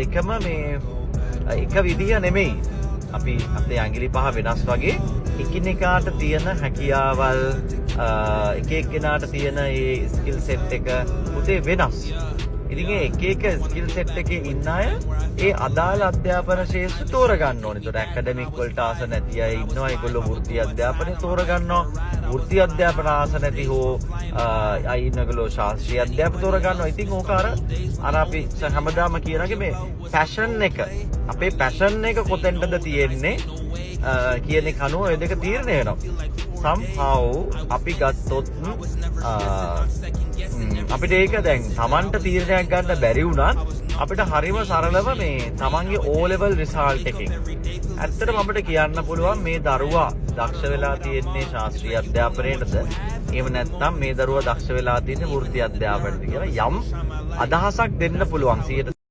එකම මේ එක විදිහ නෙමෙයි. අපි අපේ ඇඟිලි පහ වෙනස් වගේ එකිනෙකාට තියෙන හැකියාවල් එක එක්කෙනාට තියෙන ඒ ස්කිල් සෙට් එක පුතේ වෙනස්. ඉතින් ඒ එක ස්කිල් සෙට් එකේ ඉන්න අය ඒ අදාළ අධ්‍යාපන ශේෂ්ත්‍ර තෝරගන්න ඕනේ. ඒතකොට ඇකඩමික් වලට ආස නැති අය ඉන්නවා. ඒගොල්ලෝ වෘත්ති අධ්‍යාපනය තෝරගන්නවා. වෘත්ති අධ්‍යාපන ආස නැති හෝ අය ඉන්නගොල්ලෝ ශාස්ත්‍රීය අධ්‍යාපන තෝරගන්නවා. ඉතින් ඕක අර අපි හැමදාම කියනගේ මේ පැෂන් එක අපේ පැෂන් එක කොතෙන්ටද තියෙන්නේ කියන එක අනුව ඔය දෙක තීරණය වෙනවා. somehow අපි ගත්තොත් අපිට ඒක දැන් Tamanට තීරණයක් ගන්න බැරි වුණත් අපිට හරිම සරලව මේ Tamanගේ O level result එකකින් ඇත්තටම අපිට කියන්න පුළුවන් මේ දරුවා දක්ෂ වෙලා තියෙන්නේ ශාස්ත්‍රීය අධ්‍යාපනයේද එහෙම නැත්නම් මේ දරුවා දක්ෂ වෙලා තියෙන්නේ වෘත්ති අධ්‍යාපනයේද කියලා යම් අදහසක් දෙන්න පුළුවන් 100%